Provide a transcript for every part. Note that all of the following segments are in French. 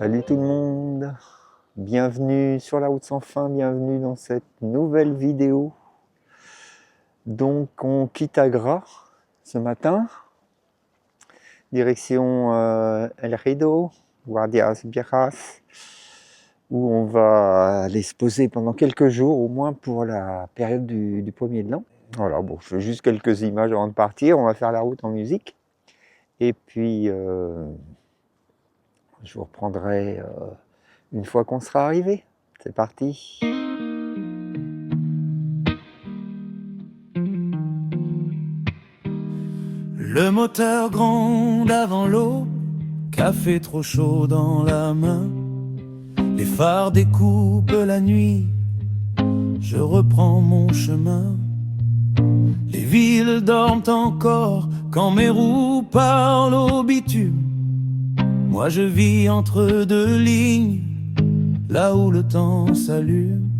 Salut tout le monde, bienvenue sur la route sans fin, bienvenue dans cette nouvelle vidéo. Donc on quitte Agra ce matin, direction El Rido, Guardias Viejas, où on va aller se poser pendant quelques jours, au moins pour la période du premier de l'an. Voilà, bon, je fais juste quelques images avant de partir, on va faire la route en musique. Et puis, je vous reprendrai une fois qu'on sera arrivé. C'est parti. Le moteur gronde avant l'eau, café trop chaud dans la main. Les phares découpent la nuit, je reprends mon chemin. Les villes dorment encore quand mes roues parlent au bitume. Moi je vis entre deux lignes, là où le temps s'allume.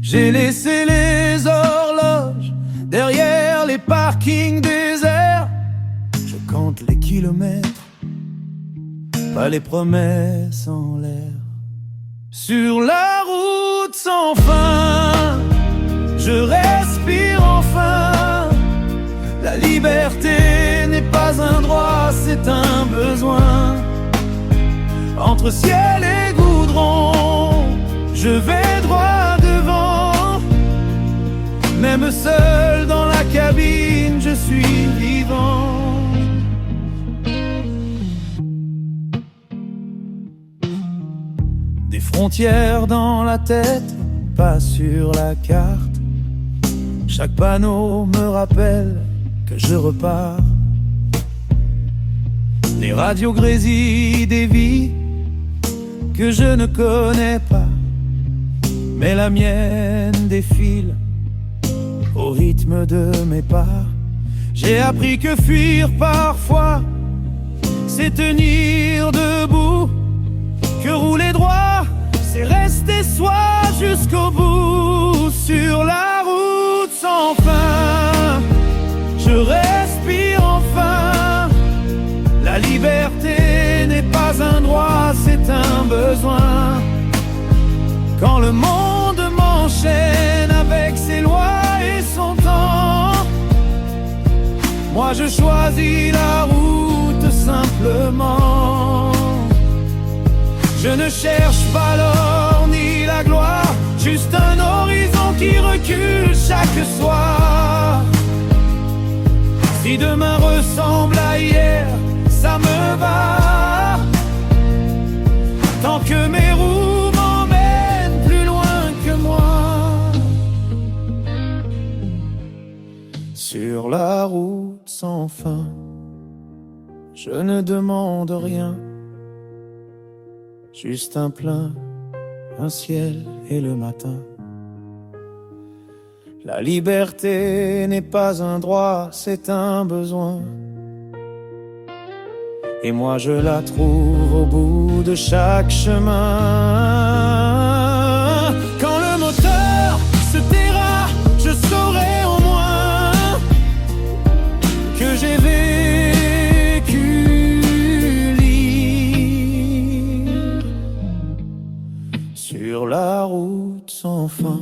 J'ai laissé les horloges derrière les parkings déserts. Je compte les kilomètres, pas les promesses en l'air. Sur la route sans fin, je respire enfin. La liberté n'est pas un droit, c'est un besoin. Entre ciel et goudron, je vais droit devant. Même seul dans la cabine, je suis vivant. Des frontières dans la tête, pas sur la carte. Chaque panneau me rappelle que je repars. Les radios grésillent des vies que je ne connais pas, mais la mienne défile au rythme de mes pas. J'ai appris que fuir parfois, c'est tenir debout, que rouler droit, c'est rester soi jusqu'au bout. Sur la route sans fin, je respire enfin. La liberté n'est pas un droit, c'est un besoin. Quand le monde m'enchaîne avec ses lois et son temps, moi je choisis la route simplement. Je ne cherche pas l'or ni la gloire, juste un horizon qui recule chaque soir. Si demain ressemble à hier, ça me va. Tant que mes roues m'emmènent plus loin que moi. Sur la route sans fin, je ne demande rien. Juste un plein, un ciel et le matin. La liberté n'est pas un droit, c'est un besoin. Et moi je la trouve au bout de chaque chemin. Quand le moteur se taira, je saurai au moins que j'ai vécu libre sur la route sans fin.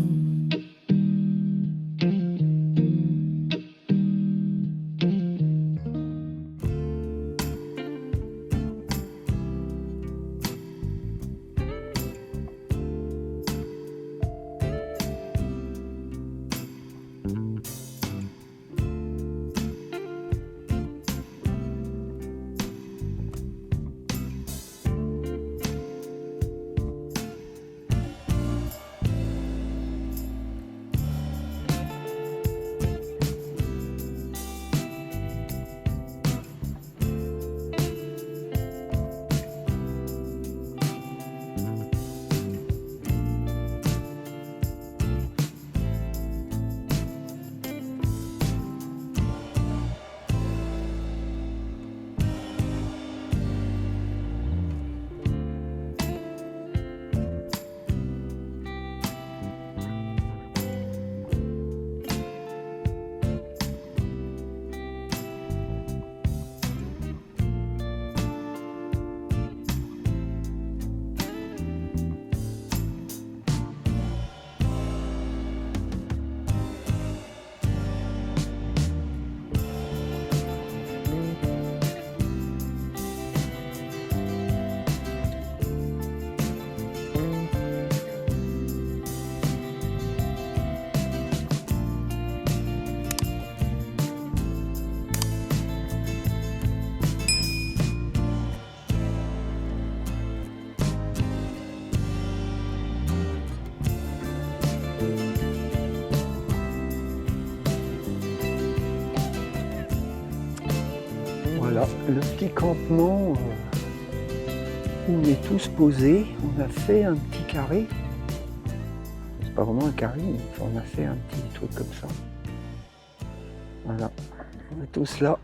le petit campement où on est tous posés. On a fait un petit carré. C'est pas vraiment un carré, mais on a fait un petit truc comme ça. Voilà, on est tous là.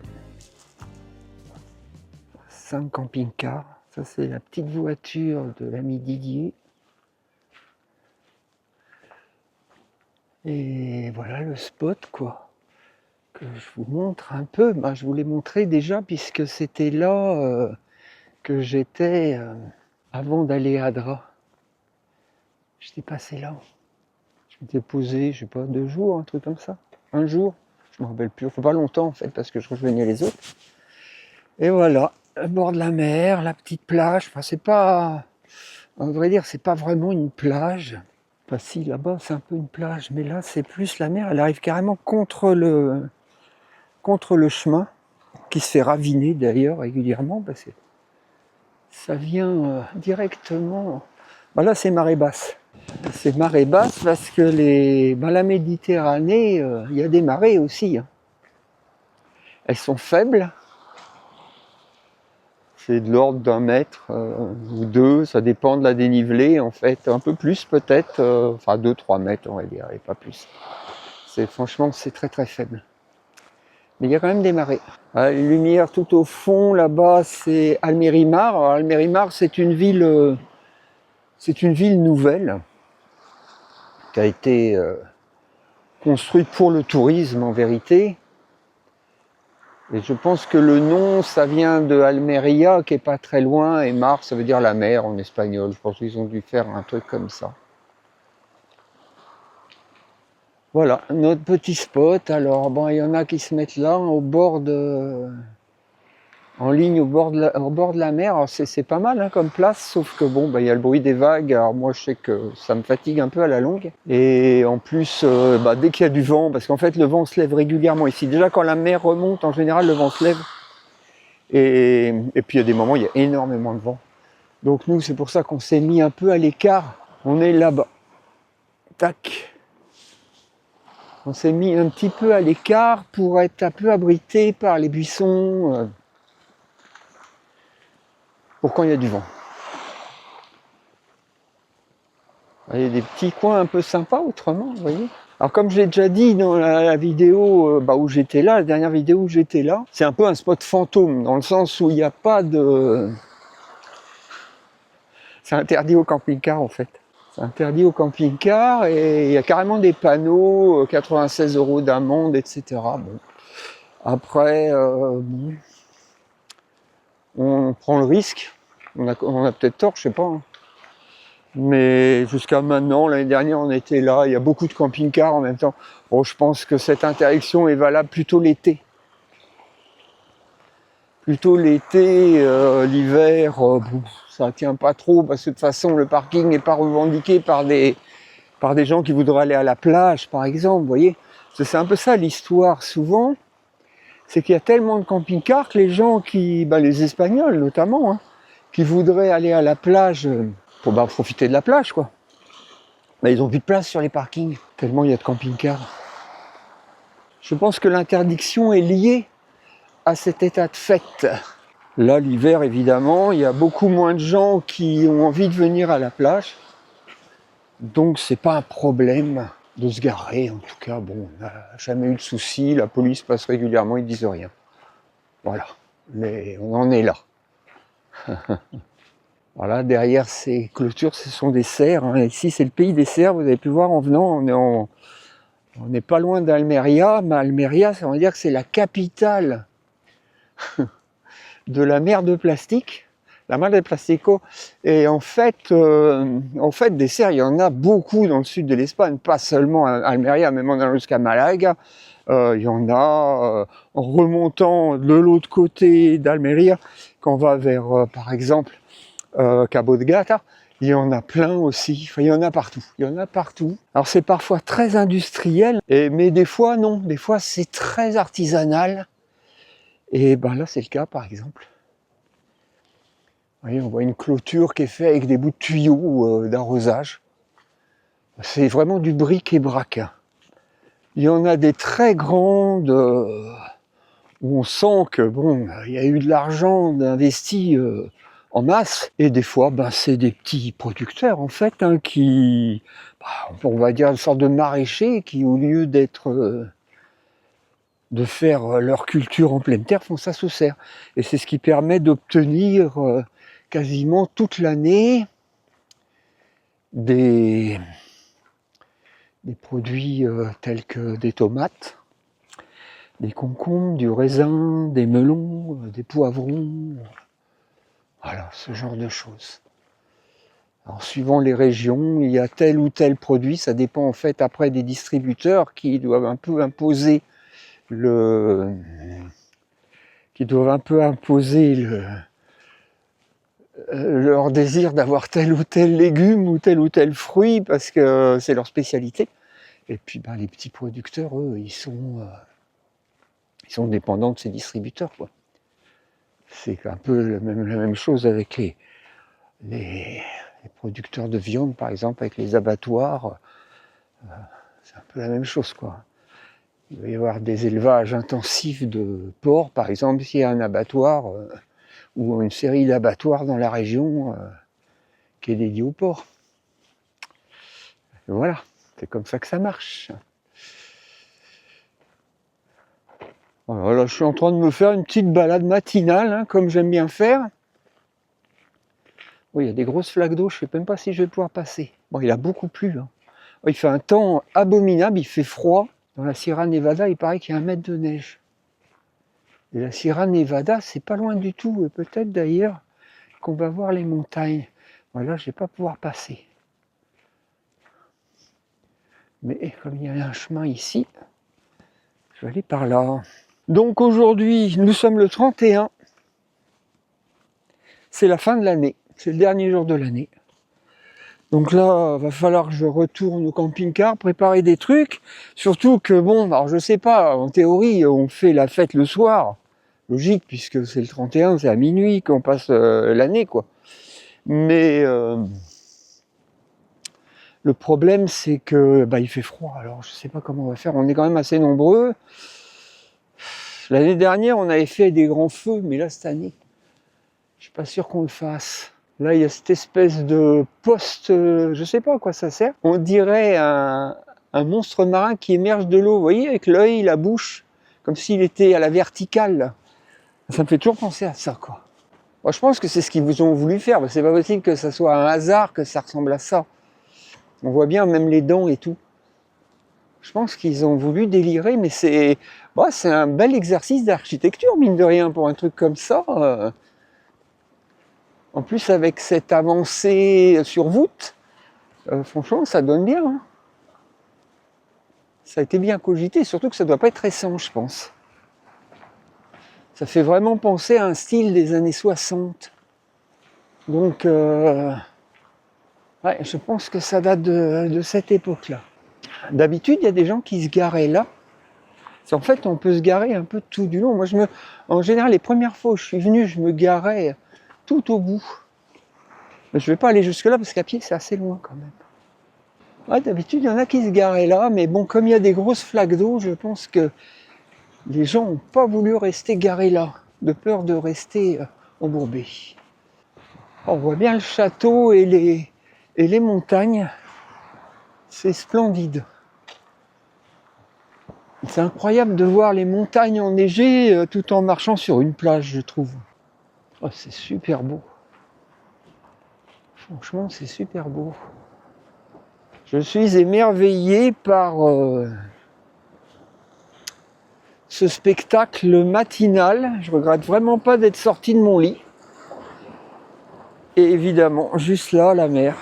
5 camping-cars. Ça, c'est la petite voiture de l'ami Didier. Et voilà le spot, quoi, que je vous montre un peu. Bah, je vous l'ai montré déjà, puisque c'était là que j'étais avant d'aller à Adra. J'étais passé là. Je m'étais posé, je sais pas, 2 jours, un truc comme ça. Un jour, je me rappelle plus. Faut pas longtemps, en fait, parce que je rejoignais les autres. Et voilà. Le bord de la mer, la petite plage, enfin c'est pas, on devrait dire c'est pas vraiment une plage. Enfin si, là-bas c'est un peu une plage, mais là c'est plus la mer, elle arrive carrément contre le chemin, qui se fait raviner d'ailleurs régulièrement, parce que ça vient directement, ben là c'est marée basse. C'est marée basse parce que la Méditerranée, il y a des marées aussi. Hein. Elles sont faibles. C'est de l'ordre d'1 mètre ou 2, ça dépend de la dénivelée en fait, un peu plus peut-être, enfin 2-3 mètres on va dire, et pas plus. Franchement c'est très très faible. Mais il y a quand même des marées. Les lumières tout au fond là-bas c'est Almerimar. Alors, Almerimar c'est une ville nouvelle qui a été construite pour le tourisme en vérité. Et je pense que le nom, ça vient de Almeria, qui est pas très loin, et mar, ça veut dire la mer en espagnol. Je pense qu'ils ont dû faire un truc comme ça. Voilà, notre petit spot. Alors, bon, il y en a qui se mettent là, en ligne au bord de la mer. Alors, c'est pas mal hein, comme place, sauf que bon, il y a le bruit des vagues. Alors moi, je sais que ça me fatigue un peu à la longue. Et en plus, dès qu'il y a du vent, parce qu'en fait, le vent se lève régulièrement ici. Déjà, quand la mer remonte, en général, le vent se lève. Et puis, il y a des moments, il y a énormément de vent. Donc nous, c'est pour ça qu'on s'est mis un peu à l'écart. On est là-bas. Tac. On s'est mis un petit peu à l'écart pour être un peu abrité par les buissons. Pour quand il y a du vent. Il y a des petits coins un peu sympas autrement, vous voyez. Alors comme je l'ai déjà dit dans la vidéo où j'étais là, la dernière vidéo où j'étais là, c'est un peu un spot fantôme, dans le sens où il n'y a pas de... C'est interdit au camping-car en fait. C'est interdit au camping-car et il y a carrément des panneaux, 96 € d'amende, etc. Bon. Après, on prend le risque. On a peut-être tort, je sais pas. Hein. Mais jusqu'à maintenant, l'année dernière, on était là. Il y a beaucoup de camping-cars en même temps. Bon, je pense que cette interdiction est valable plutôt l'été. Plutôt l'été, l'hiver, ça tient pas trop parce que de toute façon, le parking n'est pas revendiqué par des gens qui voudraient aller à la plage, par exemple. Vous voyez, c'est un peu ça l'histoire souvent. C'est qu'il y a tellement de camping-cars que les gens les Espagnols notamment, hein, qui voudraient aller à la plage pour profiter de la plage, quoi. Ils ont plus de place sur les parkings, tellement il y a de camping-cars. Je pense que l'interdiction est liée à cet état de fait. Là, l'hiver, évidemment, il y a beaucoup moins de gens qui ont envie de venir à la plage. Donc, c'est pas un problème de se garer. En tout cas, bon, on n'a jamais eu de soucis. La police passe régulièrement, ils disent rien. Voilà. Mais on en est là. Voilà, derrière ces clôtures, ce sont des cerfs. Hein. Ici, c'est le pays des cerfs. Vous avez pu voir en venant, on n'est pas loin d'Almeria. Mais Almeria, ça veut dire que c'est la capitale de la mer de plastique. La mer de Plastico. Et en fait, des cerfs, il y en a beaucoup dans le sud de l'Espagne. Pas seulement à Almeria, même en allant jusqu'à Malaga. Il y en a en remontant de l'autre côté d'Almeria, quand on va vers, par exemple, Cabo de Gata, il y en a plein aussi, enfin, il y en a partout, Alors c'est parfois très industriel, mais des fois non, des fois c'est très artisanal, et là c'est le cas par exemple. Vous voyez, on voit une clôture qui est faite avec des bouts de tuyaux d'arrosage, c'est vraiment du bric et brac. Il y en a des très grandes, où on sent que bon, il y a eu de l'argent investi en masse, et des fois, c'est des petits producteurs en fait, hein, qui, on va dire une sorte de maraîchers, qui au lieu d'être de faire leur culture en pleine terre, font ça sous serre. Et c'est ce qui permet d'obtenir quasiment toute l'année des produits tels que des tomates, des concombres, du raisin, des melons, des poivrons, voilà, ce genre de choses. Alors, suivant les régions, il y a tel ou tel produit, ça dépend en fait après des distributeurs qui doivent un peu imposer leur désir d'avoir tel ou tel légume ou tel fruit parce que c'est leur spécialité. Et puis les petits producteurs, eux, ils sont dépendants de ces distributeurs, quoi. C'est un peu la même chose avec les producteurs de viande, par exemple, avec les abattoirs. C'est un peu la même chose, quoi. Il va y avoir des élevages intensifs de porcs, par exemple, s'il y a un abattoir ou une série d'abattoirs dans la région qui est dédiée aux porcs. Et voilà, c'est comme ça que ça marche. Alors là, je suis en train de me faire une petite balade matinale, hein, comme j'aime bien faire. Oui, il y a des grosses flaques d'eau, je ne sais même pas si je vais pouvoir passer. Bon, il a beaucoup plu, hein. Il fait un temps abominable, il fait froid. Dans la Sierra Nevada, il paraît qu'il y a 1 mètre de neige. Et la Sierra Nevada, c'est pas loin du tout. Et peut-être d'ailleurs qu'on va voir les montagnes. Bon, là, je ne vais pas pouvoir passer. Mais comme il y a un chemin ici, je vais aller par là. Donc aujourd'hui, nous sommes le 31. C'est la fin de l'année. C'est le dernier jour de l'année. Donc là, va falloir que je retourne au camping-car, préparer des trucs. Surtout que bon, alors je sais pas, en théorie, on fait la fête le soir. Logique, puisque c'est le 31, c'est à minuit qu'on passe l'année, quoi. Mais le problème, c'est que il fait froid. Alors je sais pas comment on va faire. On est quand même assez nombreux. L'année dernière, on avait fait des grands feux, mais là, cette année, je suis pas sûr qu'on le fasse. Là, il y a cette espèce de poste, je sais pas à quoi ça sert. On dirait un monstre marin qui émerge de l'eau, vous voyez, avec l'œil, la bouche, comme s'il était à la verticale, là. Ça me fait toujours penser à ça, quoi. Moi, je pense que c'est ce qu'ils vous ont voulu faire. C'est pas possible que ça soit un hasard que ça ressemble à ça. On voit bien même les dents et tout. Je pense qu'ils ont voulu délirer, mais c'est un bel exercice d'architecture, mine de rien, pour un truc comme ça. En plus, avec cette avancée sur voûte, franchement, ça donne bien. Hein. Ça a été bien cogité, surtout que ça ne doit pas être récent, je pense. Ça fait vraiment penser à un style des années 60. Donc, je pense que ça date de cette époque-là. D'habitude, il y a des gens qui se garaient là. En fait, on peut se garer un peu tout du long. Moi, en général, les premières fois où je suis venu, je me garais tout au bout. Mais je ne vais pas aller jusque-là parce qu'à pied, c'est assez loin quand même. Ouais, d'habitude, il y en a qui se garaient là, mais bon, comme il y a des grosses flaques d'eau, je pense que les gens n'ont pas voulu rester garés là, de peur de rester embourbés. On voit bien le château et les montagnes. C'est splendide. C'est incroyable de voir les montagnes enneigées tout en marchant sur une plage, je trouve. Oh, c'est super beau. Franchement, c'est super beau. Je suis émerveillé par ce spectacle matinal. Je regrette vraiment pas d'être sorti de mon lit. Et évidemment, juste là, la mer.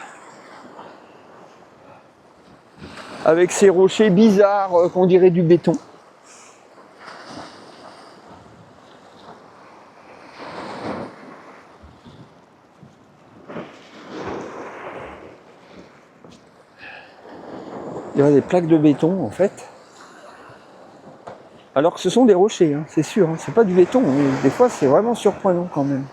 Avec ces rochers bizarres qu'on dirait du béton. Il y a des plaques de béton en fait. Alors que ce sont des rochers, hein, c'est sûr, hein, c'est pas du béton, mais des fois c'est vraiment surprenant quand même.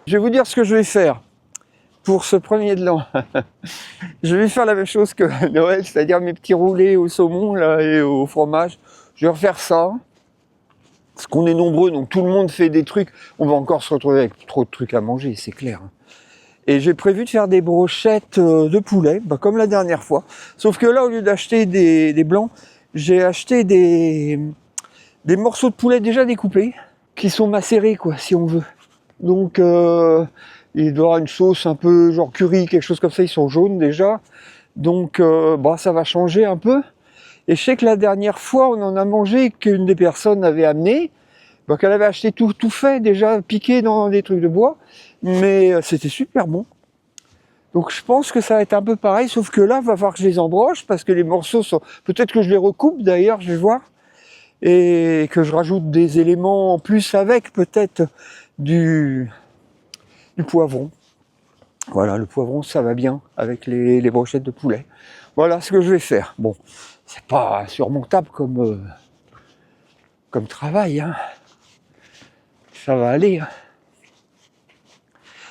Je vais vous dire ce que je vais faire pour ce premier de l'an. Je vais faire la même chose que Noël, c'est-à-dire mes petits roulés au saumon là, et au fromage. Je vais refaire ça. Parce qu'on est nombreux, donc tout le monde fait des trucs. On va encore se retrouver avec trop de trucs à manger, c'est clair. Et j'ai prévu de faire des brochettes de poulet, comme la dernière fois. Sauf que là, au lieu d'acheter des blancs, j'ai acheté des morceaux de poulet déjà découpés, qui sont macérés, quoi, si on veut. Donc, il doit y avoir une sauce un peu genre curry, quelque chose comme ça, ils sont jaunes déjà. Donc, ça va changer un peu. Et je sais que la dernière fois, on en a mangé qu'une des personnes avait amené, qu'elle avait acheté tout fait, déjà piqué dans des trucs de bois, mais c'était super bon. Donc je pense que ça va être un peu pareil, sauf que là, il va falloir que je les embroche, parce que les morceaux sont... Peut-être que je les recoupe d'ailleurs, je vais voir, et que je rajoute des éléments en plus avec, peut-être du poivron. Voilà, le poivron, ça va bien avec les brochettes de poulet. Voilà ce que je vais faire. Bon, c'est pas surmontable comme travail, hein. Ça va aller. Hein.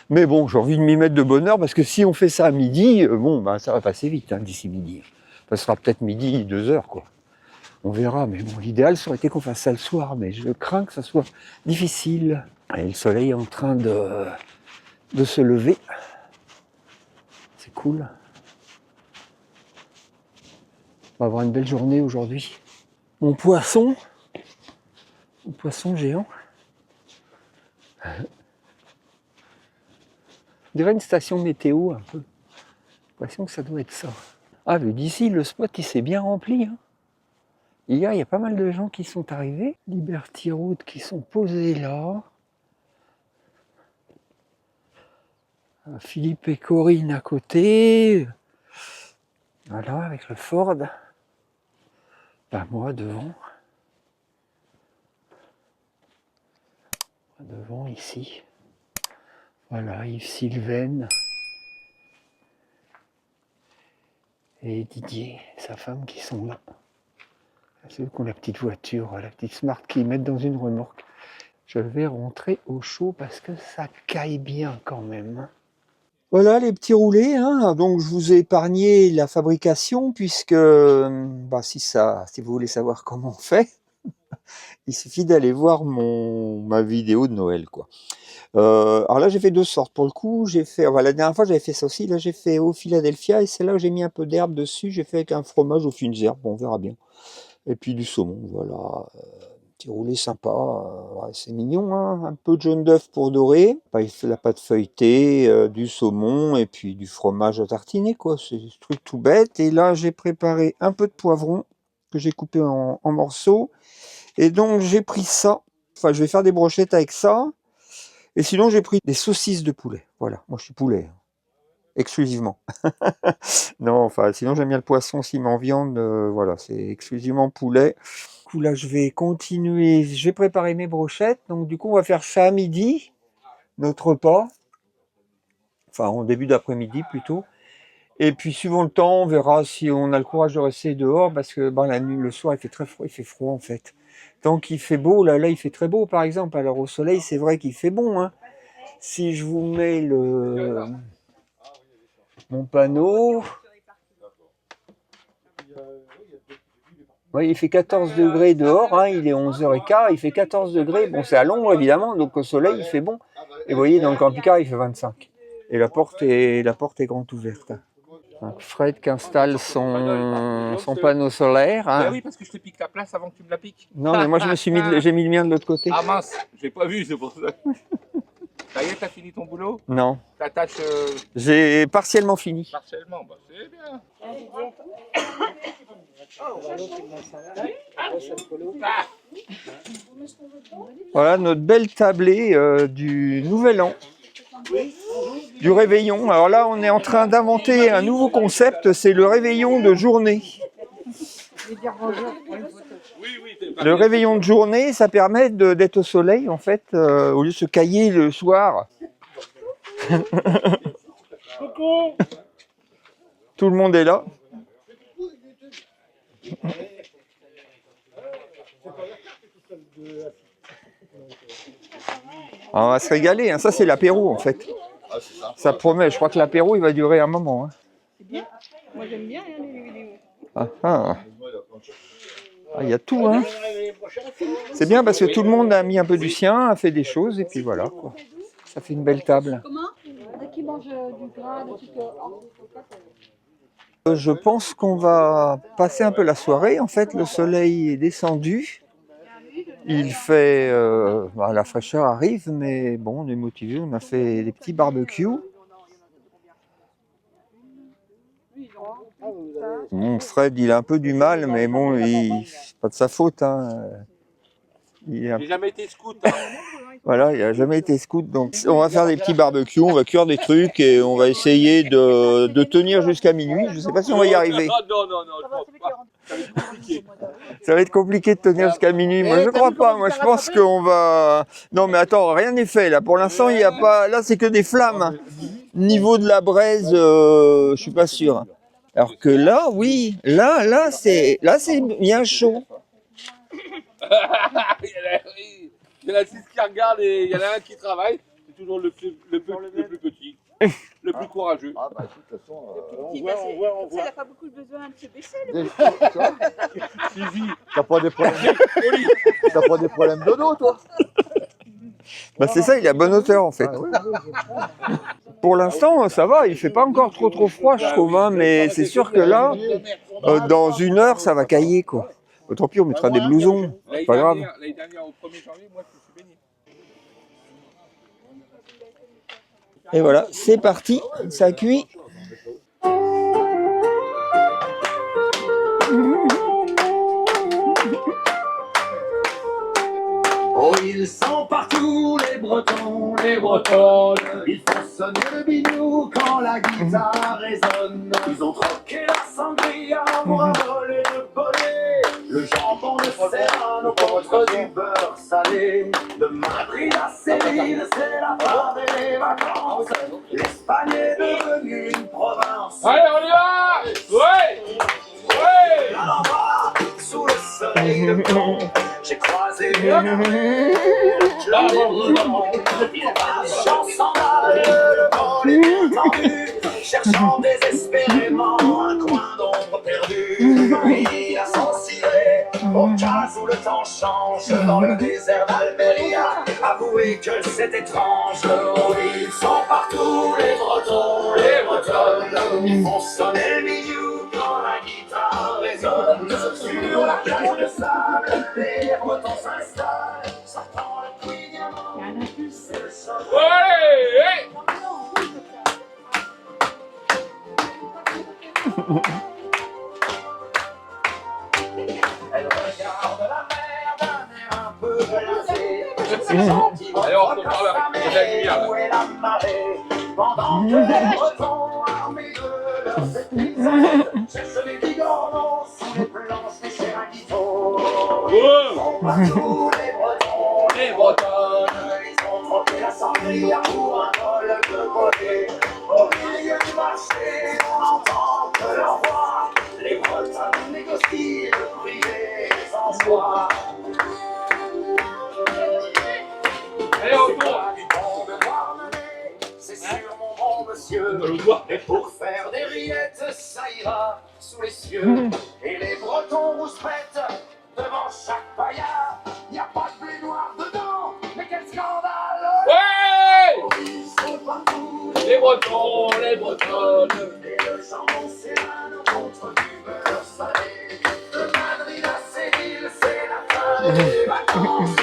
Mais bon, j'ai envie de m'y mettre de bonne heure, parce que si on fait ça à midi, ça va passer vite, hein, d'ici midi. Ça sera peut-être midi, 2h, quoi. On verra, mais bon, l'idéal, ça aurait été qu'on fasse ça le soir, mais je crains que ça soit difficile. Et le soleil est en train de se lever. C'est cool. On va avoir une belle journée aujourd'hui. Mon poisson géant. On dirait une station météo un peu. J'ai l'impression que ça doit être ça. Ah, mais d'ici, le spot, il s'est bien rempli. Hein. Hier, il y a pas mal de gens qui sont arrivés. Liberty Road qui sont posés là. Philippe et Corinne à côté. Voilà, avec le Ford. Moi devant. Devant ici. Voilà, Yves Sylvain. Et Didier, sa femme qui sont là. Ceux qui ont la petite voiture, la petite Smart qu'ils mettent dans une remorque. Je vais rentrer au chaud parce que ça caille bien quand même. Voilà les petits roulés, hein. Donc je vous ai épargné la fabrication puisque si vous voulez savoir comment on fait, il suffit d'aller voir ma vidéo de Noël, quoi. Alors là j'ai fait 2 sortes pour le coup. La dernière fois j'avais fait ça aussi. Là j'ai fait au Philadelphia et c'est là où j'ai mis un peu d'herbe dessus. J'ai fait avec un fromage aux fines herbes. Bon, on verra bien. Et puis du saumon, voilà. Petit roulé sympa, c'est mignon, hein, un peu de jaune d'œuf pour dorer, la pâte feuilletée, du saumon et puis du fromage à tartiner, quoi, c'est des trucs tout bête. Et là j'ai préparé un peu de poivron que j'ai coupé en morceaux, et donc j'ai pris ça, je vais faire des brochettes avec ça, et sinon j'ai pris des saucisses de poulet, voilà, moi je suis poulet, exclusivement. Non, sinon j'aime bien le poisson aussi, mais en viande, voilà, c'est exclusivement poulet. Du coup, là, je vais continuer. Je vais préparer mes brochettes. Donc, du coup, on va faire ça à midi, notre repas. Enfin, en début d'après-midi plutôt. Et puis, suivant le temps, on verra si on a le courage de rester dehors, parce que la nuit, le soir, il fait très froid. Il fait froid, en fait. Tant qu'il fait beau, là, il fait très beau, par exemple. Alors, au soleil, c'est vrai qu'il fait bon. Hein. Si je vous mets mon panneau... Ouais, il fait 14 degrés dehors, hein, il est 11h15, il fait 14 degrés. Bon, c'est à l'ombre évidemment, donc au soleil il fait bon. Et vous voyez, dans le camping-car il fait 25. Et la porte est grande ouverte. Donc Fred qui installe son panneau solaire. Hein. Ben oui, parce que je te pique ta place avant que tu me la piques. Non, mais moi j'ai mis le mien de l'autre côté. Ah mince, j'ai pas vu, c'est pour ça. Ça y est, t'as fini ton boulot? Non. T'attaches J'ai partiellement fini. partiellement, c'est bien. Voilà notre belle tablée du Nouvel An, du réveillon. Alors là, on est en train d'inventer un nouveau concept, c'est le réveillon de journée. Le réveillon de journée, ça permet d'être au soleil, en fait, au lieu de se cailler le soir. Tout le monde est là. Ah, on va se régaler, hein. Ça c'est l'apéro en fait. Ah, c'est ça. Ça promet, je crois que l'apéro il va durer un moment. Hein. C'est bien. Moi j'aime bien regarder les vidéos. Ah, ah. Ah, il y a tout, hein. C'est bien parce que tout le monde a mis un peu du sien, a fait des choses et puis voilà quoi. Ça fait une belle table. Comment? Dès qu'ils mangent du gras, des trucs. Je pense qu'on va passer un peu la soirée. En fait, le soleil est descendu. Il fait, la fraîcheur arrive, mais bon, on est motivé. On a fait des petits barbecues. Bon, Fred, il a un peu du mal, mais bon, c'est pas de sa faute. Hein. J'ai jamais été scout. Hein. Voilà, il n'a jamais été scout, donc on va faire des petits barbecues, on va cuire des trucs et on va essayer de tenir jusqu'à minuit. Je ne sais pas si on va y arriver. Non, je pense pas. Ça va être compliqué. Ça va être compliqué de tenir jusqu'à minuit. Moi, je crois pas. Moi, je pense qu'on va. Non, mais attends, rien n'est fait là. Pour l'instant, il n'y a pas. Là, c'est que des flammes. Niveau de la braise, je suis pas sûr. Alors que là, oui, là, c'est bien chaud. Il y en a 6 qui regardent et il y en a un qui travaille. C'est toujours le plus petit, le plus courageux. Ah bah écoute, de toute façon, Il n'a pas beaucoup besoin de se baisser. Suivi. T'as pas des problèmes de dos, toi? Bah, c'est ça, il est à bonne hauteur en fait. Ah, oui. Pour l'instant, ça va, il fait pas encore trop froid, je trouve, hein, mais c'est sûr que là, dans 1 heure, ça va cailler quoi. Tant pis, on mettra des blousons, c'est pas grave. L'année dernière, au 1er janvier, moi, je me suis baigné. Et voilà, c'est parti, ça cuit. Oh, ils sont partout, les Bretons, les Bretonnes. Ils font sonner le biniou quand la guitare résonne. Ils ont troqué la sangria pour un volet de bonnet. Le jambon de Serrano contre du beurre salé. De Madrid à Séville, c'est la fin des vacances. L'Espagne est devenue une province. Allez, on y va! Ouais! Ouais! À l'endroit, sous le soleil de plomb, j'ai croisé il marche en sandales, le col est bien tendu, cherchant désespérément un coin d'ombre perdu. Il a son ciré, au cas où le temps change, dans le désert d'Almeria. Avouez que c'est étrange, oh, ils sont partout, les Bretons, les Bretonnes. Ils font sonner le biniou quand la guitare résonne. Sur la plage de sable, les Bretons s'installent, sortant le puits diamant, c'est le sol. Ouais! Elle regarde la mer d'un air un peu glacé. Allez, on retourne par là, il y a de la lumière, là. Où est la marée? Pendant que les Bretons, armés de leurs épices, cherchent les bigorneaux sous les planches des Serraguitos. Ils sont partout, les Bretons, les Bretonnes. Ils ont troqué la sangria pour un bol de volet. Au milieu du marché, on n'entend que leur voix. Les Bretons négocient le prix des envois. Allez, on tourne! C'est sur mon bon monsieur. Et pour faire des rillettes, ça ira sous les cieux. Et les Bretons rouspètent devant chaque paillard. Y a pas de blé noir dedans, mais quel scandale! Ouais! Ils sont partout, Les Bretons, les Bretonnes. et le jambon serrano contre du beurre salé. De Madrid à Séville, c'est la fin des vacances.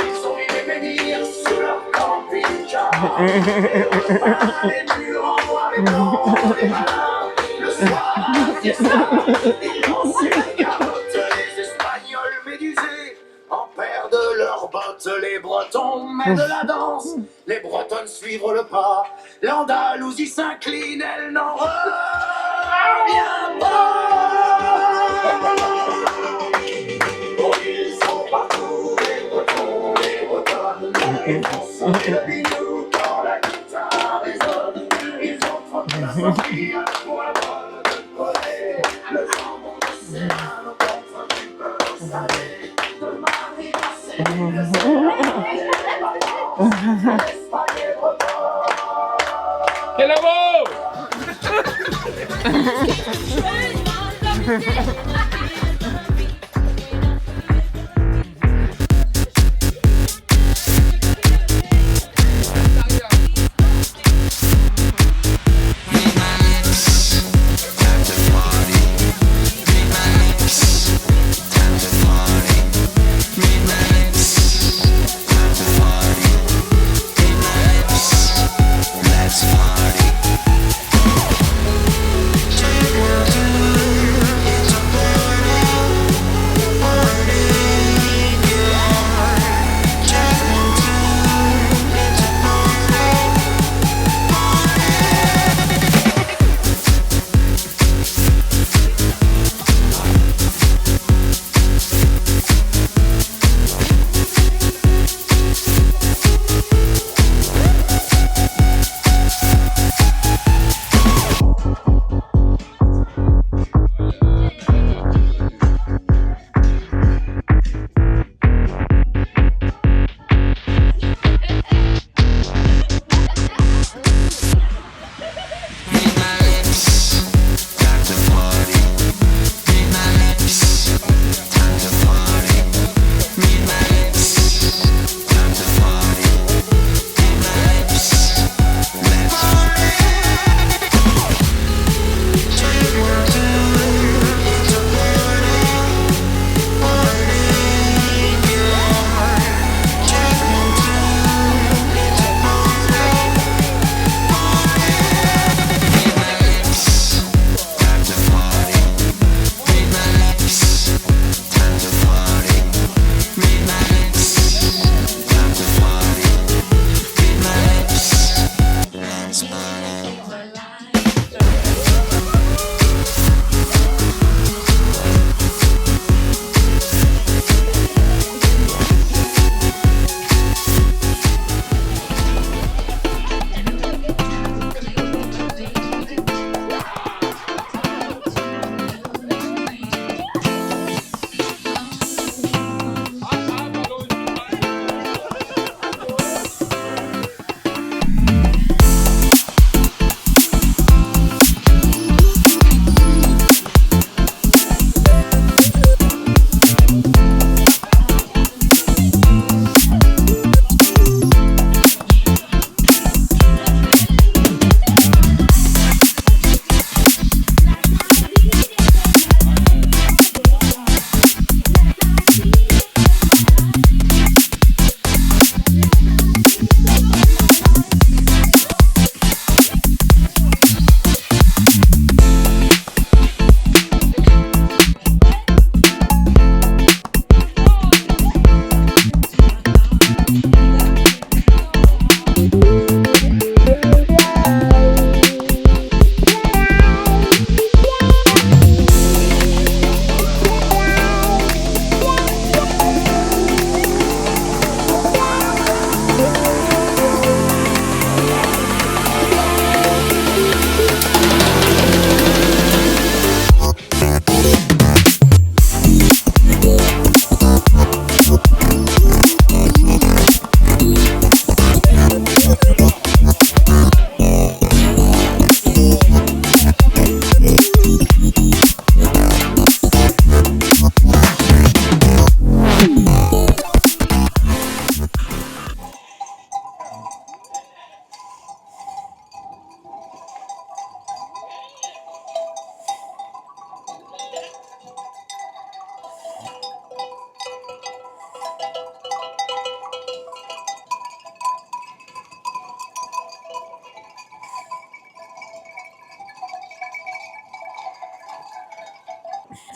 Ils sont venus bénir sous leur camping-car. Et le repas, les murs en noir et blanc, les malins. Le soir, à la fiesta, ils lancent les carottes. Les Espagnols médusés en perdent leurs bottes. Les Bretons mènent de la danse, les Bretonnes suivent le pas. L'Andalousie s'incline, elle n'en revient pas. Oh, ils sont partout, les Bretons, les Bretonnes. Ils font sonner le biniou quand la guitare résonne. Ils ont troqué la sangria pour un bol de collet. Le jambon de Serrano contre du beurre salé. De Madrid à Séville, c'est la fin des vacances. Quel amour!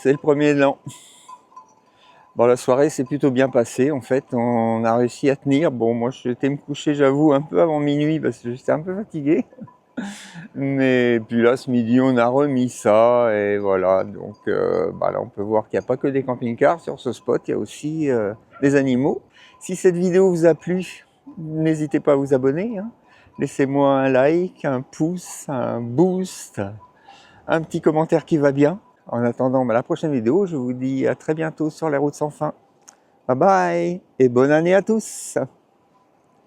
C'est le premier de l'an. Bon, la soirée s'est plutôt bien passée. En fait, on a réussi à tenir. Bon, moi, j'étais me coucher, j'avoue, un peu avant minuit parce que j'étais un peu fatigué. Mais puis là, ce midi, on a remis ça et voilà. Donc, là, on peut voir qu'il n'y a pas que des camping-cars sur ce spot. Il y a aussi des animaux. Si cette vidéo vous a plu, n'hésitez pas à vous abonner, hein. Laissez-moi un like, un pouce, un boost, un petit commentaire qui va bien. En attendant la prochaine vidéo, je vous dis à très bientôt sur les routes sans fin. Bye bye et bonne année à tous!